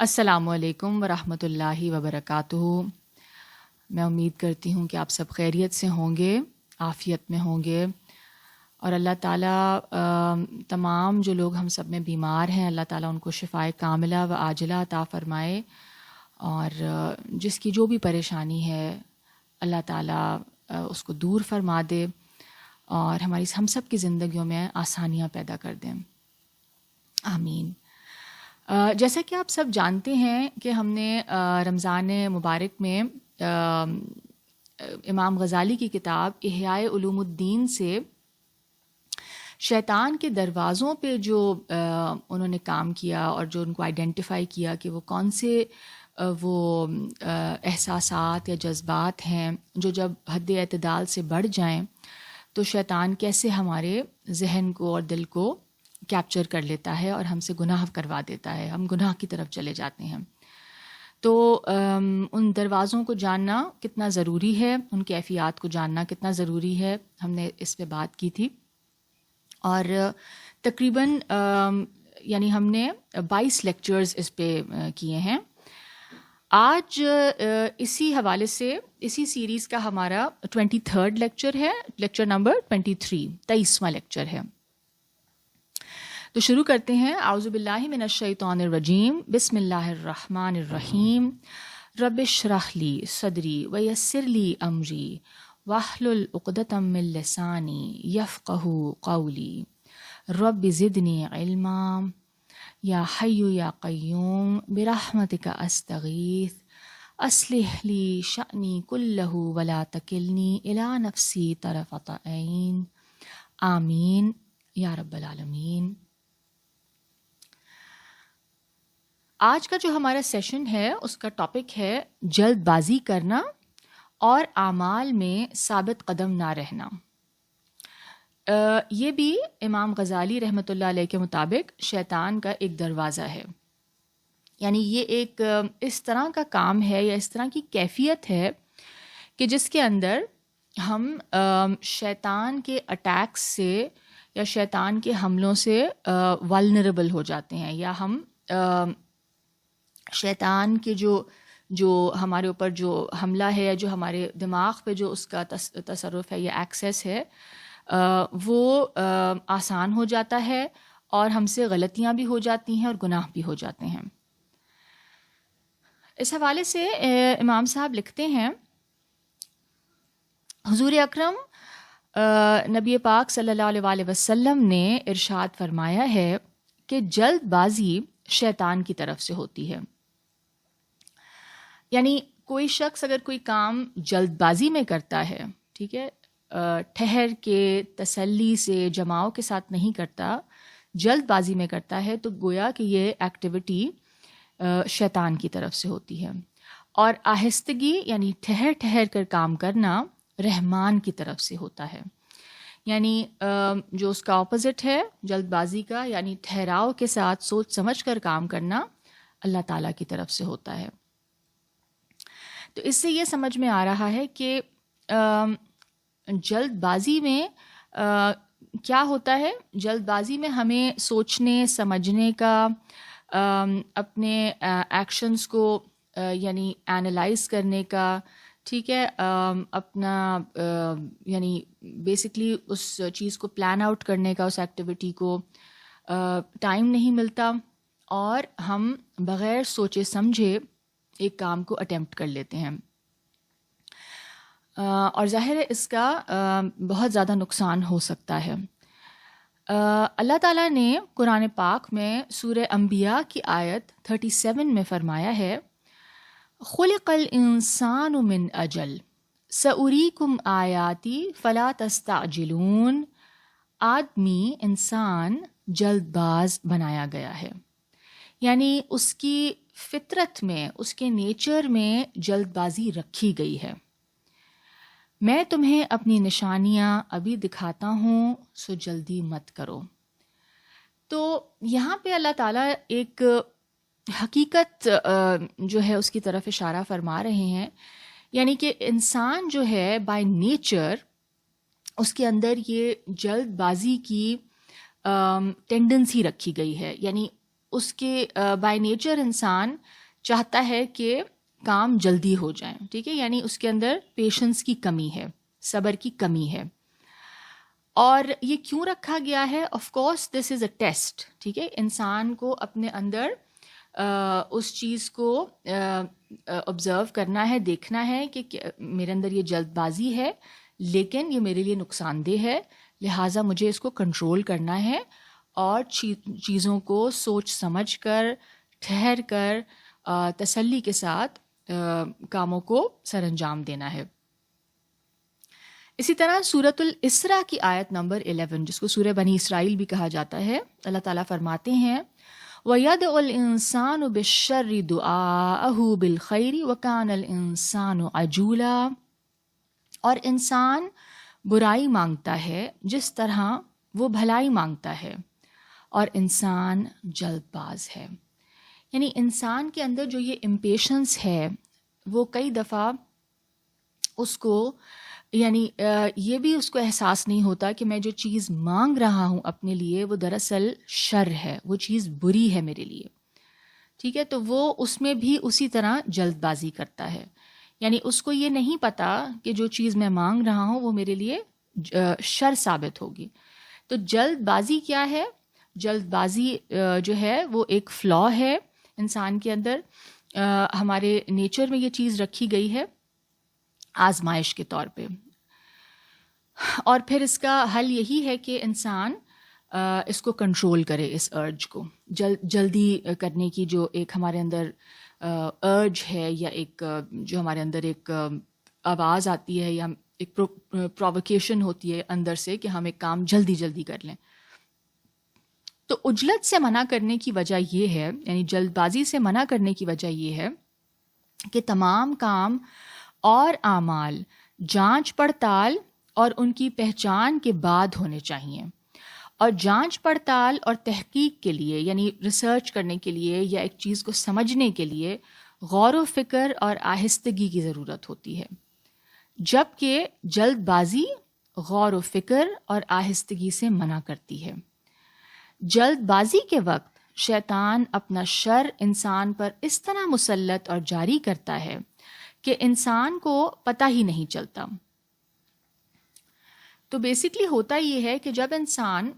السلام علیکم ورحمۃ اللہ وبرکاتہ۔ میں امید کرتی ہوں کہ آپ سب خیریت سے ہوں گے، عافیت میں ہوں گے، اور اللہ تعالیٰ تمام جو لوگ ہم سب میں بیمار ہیں، اللہ تعالیٰ ان کو شفائے کاملہ و عاجلہ عطا فرمائے، اور جس کی جو بھی پریشانی ہے اللہ تعالیٰ اس کو دور فرما دے اور ہم سب کی زندگیوں میں آسانیاں پیدا کر دیں، آمین۔ جیسا کہ آپ سب جانتے ہیں کہ ہم نے رمضان مبارک میں امام غزالی کی کتاب احیاء علوم الدین سے شیطان کے دروازوں پہ جو انہوں نے کام کیا اور جو ان کو آئیڈینٹیفائی کیا کہ وہ کون سے وہ احساسات یا جذبات ہیں جو جب حد اعتدال سے بڑھ جائیں تو شیطان کیسے ہمارے ذہن کو اور دل کو کیپچر کر لیتا ہے اور ہم سے گناہ کروا دیتا ہے، ہم گناہ کی طرف چلے جاتے ہیں۔ تو ان دروازوں کو جاننا کتنا ضروری ہے، ان کیفیات کو جاننا کتنا ضروری ہے، ہم نے اس پہ بات کی تھی، اور تقریباً یعنی ہم نے 22 لیکچرز اس پہ کیے ہیں۔ آج اسی حوالے سے اسی سیریز کا ہمارا 23rd لیکچر ہے، لیکچر نمبر 23واں لیکچر ہے۔ تو شروع کرتے ہیں۔ اعوذ باللہ من الشیطان الرجیم، بسم اللہ الرحمن الرحیم۔ رب اشرح لی صدری ویسر لی امری واحلل عقدۃ من لسانی یفقہوا قولی رب زدنی علما یا حی یا قیوم برحمتک استغیث اصلح لی شأنی کلہ ولا تکلنی الی نفسی طرفۃ عین آمین یا رب العالمین۔ آج کا جو ہمارا سیشن ہے اس کا ٹاپک ہے جلد بازی کرنا اور اعمال میں ثابت قدم نہ رہنا۔ یہ بھی امام غزالی رحمۃ اللہ علیہ کے مطابق شیطان کا ایک دروازہ ہے، یعنی یہ ایک اس طرح کا کام ہے یا اس طرح کی کیفیت ہے کہ جس کے اندر ہم شیطان کے اٹیکس سے یا شیطان کے حملوں سے والنریبل ہو جاتے ہیں، یا ہم شیطان کے جو ہمارے اوپر جو حملہ ہے یا جو ہمارے دماغ پہ جو اس کا تصرف ہے یا ایکسیس ہے وہ آسان ہو جاتا ہے، اور ہم سے غلطیاں بھی ہو جاتی ہیں اور گناہ بھی ہو جاتے ہیں۔ اس حوالے سے امام صاحب لکھتے ہیں، حضور اکرم نبی پاک صلی اللہ علیہ وآلہ وسلم نے ارشاد فرمایا ہے کہ جلد بازی شیطان کی طرف سے ہوتی ہے، یعنی کوئی شخص اگر کوئی کام جلد بازی میں کرتا ہے، ٹھیک ہے، ٹھہر کے تسلی سے جماؤ کے ساتھ نہیں کرتا، جلد بازی میں کرتا ہے، تو گویا کہ یہ ایکٹیویٹی شیطان کی طرف سے ہوتی ہے، اور آہستگی یعنی ٹھہر ٹھہر کر کام کرنا رحمان کی طرف سے ہوتا ہے، یعنی جو اس کا اپوزٹ ہے جلد بازی کا، یعنی ٹھہراؤ کے ساتھ سوچ سمجھ کر کام کرنا، اللہ تعالیٰ کی طرف سے ہوتا ہے۔ تو اس سے یہ سمجھ میں آ رہا ہے کہ جلد بازی میں کیا ہوتا ہے، جلد بازی میں ہمیں سوچنے سمجھنے کا، اپنے ایکشنز کو یعنی اینالائز کرنے کا، ٹھیک ہے، اپنا یعنی بیسکلی اس چیز کو پلان آؤٹ کرنے کا، اس ایکٹیویٹی کو ٹائم نہیں ملتا، اور ہم بغیر سوچے سمجھے ایک کام کو اٹیمپٹ کر لیتے ہیں، اور ظاہر ہے اس کا بہت زیادہ نقصان ہو سکتا ہے۔ اللہ تعالیٰ نے قرآن پاک میں سورہ انبیاء کی آیت 37 میں فرمایا ہے، خلق الانسان من اجل سأریکم آیاتی فلا تستعجلون۔ آدمی، انسان جلد باز بنایا گیا ہے، یعنی اس کی فطرت میں، اس کے نیچر میں جلد بازی رکھی گئی ہے۔ میں تمہیں اپنی نشانیاں ابھی دکھاتا ہوں، سو جلدی مت کرو۔ تو یہاں پہ اللہ تعالیٰ ایک حقیقت جو ہے اس کی طرف اشارہ فرما رہے ہیں، یعنی کہ انسان جو ہے بائی نیچر اس کے اندر یہ جلد بازی کی ٹینڈنسی رکھی گئی ہے، یعنی اس کے بائی نیچر انسان چاہتا ہے کہ کام جلدی ہو جائیں. ٹھیک ہے, یعنی اس کے اندر پیشنس کی کمی ہے, صبر کی کمی ہے. اور یہ کیوں رکھا گیا ہے؟ Of course this is a test. ٹھیک ہے, انسان کو اپنے اندر اس چیز کو آبزرو کرنا ہے, دیکھنا ہے کہ میرے اندر یہ جلد بازی ہے لیکن یہ میرے لیے نقصان دہ ہے, لہٰذا مجھے اس کو کنٹرول کرنا ہے اور چیزوں کو سوچ سمجھ کر, ٹھہر کر, تسلی کے ساتھ کاموں کو سر انجام دینا ہے. اسی طرح سورۃ الاسراء کی آیت نمبر 11 جس کو سورہ بنی اسرائیل بھی کہا جاتا ہے, اللہ تعالیٰ فرماتے ہیں وَيَدْعُ الْإِنسَانُ بِالشَّرِّ دُعَاءَهُ بِالْخَيْرِ وَكَانَ الْإِنسَانُ عَجُولًا. اور انسان برائی مانگتا ہے جس طرح وہ بھلائی مانگتا ہے, اور انسان جلد باز ہے. یعنی انسان کے اندر جو یہ امپیشنس ہے وہ کئی دفعہ اس کو یعنی یہ بھی اس کو احساس نہیں ہوتا کہ میں جو چیز مانگ رہا ہوں اپنے لیے وہ دراصل شر ہے, وہ چیز بری ہے میرے لیے. ٹھیک ہے, تو وہ اس میں بھی اسی طرح جلد بازی کرتا ہے. یعنی اس کو یہ نہیں پتا کہ جو چیز میں مانگ رہا ہوں وہ میرے لیے شر ثابت ہوگی. تو جلد بازی کیا ہے؟ جلد بازی جو ہے وہ ایک فلا ہے انسان کے اندر. ہمارے نیچر میں یہ چیز رکھی گئی ہے آزمائش کے طور پہ, اور پھر اس کا حل یہی ہے کہ انسان اس کو کنٹرول کرے, اس ارج کو جلدی کرنے کی جو ایک ہمارے اندر ارج ہے, یا ایک جو ہمارے اندر ایک آواز آتی ہے یا ایک پرووکیشن ہوتی ہے اندر سے کہ ہم ایک کام جلدی جلدی کر لیں. تو عجلت سے منع کرنے کی وجہ یہ ہے, یعنی جلد بازی سے منع کرنے کی وجہ یہ ہے کہ تمام کام اور اعمال جانچ پڑتال اور ان کی پہچان کے بعد ہونے چاہیے. اور جانچ پڑتال اور تحقیق کے لیے, یعنی ریسرچ کرنے کے لیے یا ایک چیز کو سمجھنے کے لیے غور و فکر اور آہستگی کی ضرورت ہوتی ہے, جبکہ جلد بازی غور و فکر اور آہستگی سے منع کرتی ہے. جلد بازی کے وقت شیطان اپنا شر انسان پر اس طرح مسلط اور جاری کرتا ہے کہ انسان کو پتہ ہی نہیں چلتا. تو بیسکلی ہوتا یہ ہے کہ جب انسان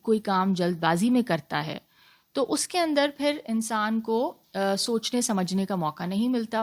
کوئی کام جلد بازی میں کرتا ہے تو اس کے اندر پھر انسان کو سوچنے سمجھنے کا موقع نہیں ملتا.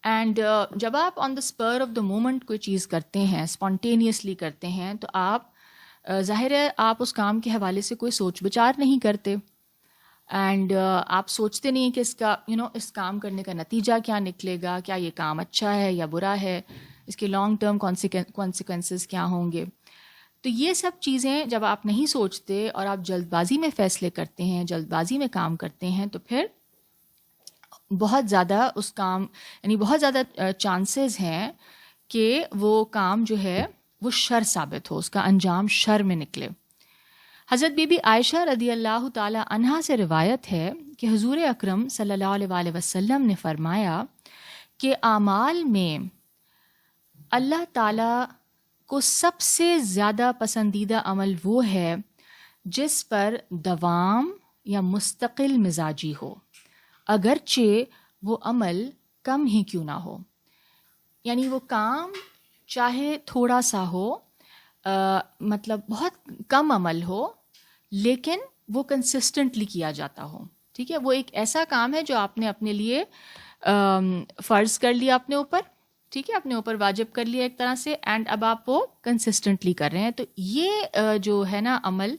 اینڈ جب آپ آن دا اسپر آف دا مومنٹ کوئی چیز کرتے ہیں, اسپونٹینیسلی کرتے ہیں, تو آپ ظاہر ہے آپ اس کام کے حوالے سے کوئی سوچ بچار نہیں کرتے, اینڈ آپ سوچتے نہیں کہ اس کا اس کام کرنے کا نتیجہ کیا نکلے گا, کیا یہ کام اچھا ہے یا برا ہے, اس کے لانگ ٹرم کانسیکوینسز کیا ہوں گے. تو یہ سب چیزیں جب آپ نہیں سوچتے اور آپ جلد بازی میں فیصلے کرتے ہیں, جلد بازی میں کام کرتے ہیں, تو پھر بہت زیادہ اس کام یعنی بہت زیادہ چانسز ہیں کہ وہ کام جو ہے وہ شر ثابت ہو, اس کا انجام شر میں نکلے. حضرت بی بی عائشہ رضی اللہ تعالی عنہا سے روایت ہے کہ حضور اکرم صلی اللہ علیہ وآلہ وسلم نے فرمایا کہ اعمال میں اللہ تعالیٰ کو سب سے زیادہ پسندیدہ عمل وہ ہے جس پر دوام یا مستقل مزاجی ہو, اگرچہ وہ عمل کم ہی کیوں نہ ہو. یعنی وہ کام چاہے تھوڑا سا ہو, مطلب بہت کم عمل ہو, لیکن وہ کنسسٹنٹلی کیا جاتا ہو. ٹھیک ہے, وہ ایک ایسا کام ہے جو آپ نے اپنے لیے فرض کر لیا اپنے اوپر, ٹھیک ہے, اپنے اوپر واجب کر لیا ایک طرح سے, اینڈ اب آپ وہ کنسسٹنٹلی کر رہے ہیں. تو یہ جو ہے نا عمل,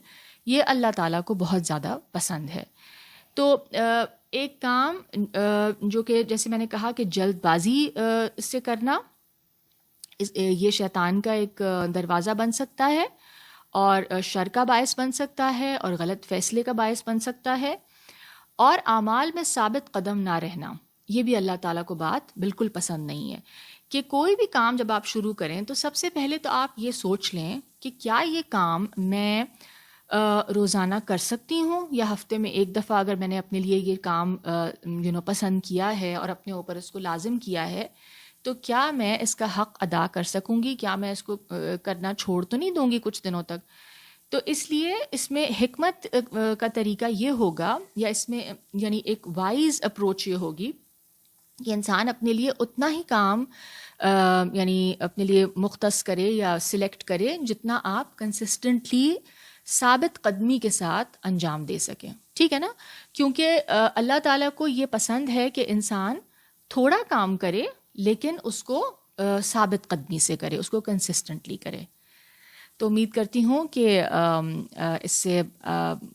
یہ اللہ تعالیٰ کو بہت زیادہ پسند ہے. تو ایک کام جو کہ جیسے میں نے کہا کہ جلد بازی سے کرنا, یہ شیطان کا ایک دروازہ بن سکتا ہے اور شر کا باعث بن سکتا ہے اور غلط فیصلے کا باعث بن سکتا ہے. اور اعمال میں ثابت قدم نہ رہنا, یہ بھی اللہ تعالیٰ کو بات بالکل پسند نہیں ہے. کہ کوئی بھی کام جب آپ شروع کریں تو سب سے پہلے تو آپ یہ سوچ لیں کہ کیا یہ کام میں روزانہ کر سکتی ہوں, یا ہفتے میں ایک دفعہ اگر میں نے اپنے لیے یہ کام پسند کیا ہے اور اپنے اوپر اس کو لازم کیا ہے, تو کیا میں اس کا حق ادا کر سکوں گی, کیا میں اس کو کرنا چھوڑ تو نہیں دوں گی کچھ دنوں تک. تو اس لیے اس میں حکمت کا طریقہ یہ ہوگا، یا اس میں یعنی ایک وائز اپروچ یہ ہوگی کہ انسان اپنے لیے اتنا ہی کام یعنی اپنے لیے مختص کرے یا سلیکٹ کرے جتنا آپ کنسسٹنٹلی ثابت قدمی کے ساتھ انجام دے سکیں، ٹھیک ہے نا؟ کیونکہ اللہ تعالیٰ کو یہ پسند ہے کہ انسان تھوڑا کام کرے لیکن اس کو ثابت قدمی سے کرے، اس کو کنسسٹنٹلی کرے. تو امید کرتی ہوں کہ اس سے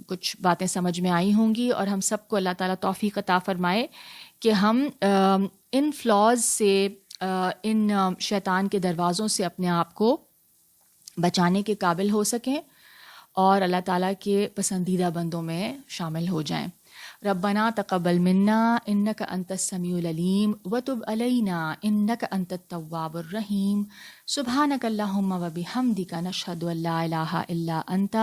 کچھ باتیں سمجھ میں آئی ہوں گی، اور ہم سب کو اللہ تعالیٰ توفیق عطا فرمائے کہ ہم ان فلاز سے، ان شیطان کے دروازوں سے اپنے آپ کو بچانے کے قابل ہو سکیں اور اللہ تعالیٰ کے پسندیدہ بندوں میں شامل ہو جائیں. ربنا تقبل منا انک انت السمیع العلیم وتب علینا انک انت التواب الرحیم. سبحانک اللہم وبحمدک نشہد ان لا الہ الا انت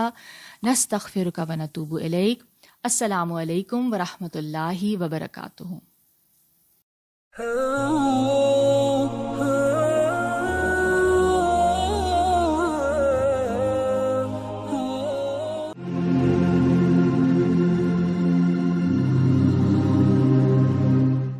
نستغفرک ونتوب الیک. السلام علیکم ورحمۃ اللہ وبرکاتہ.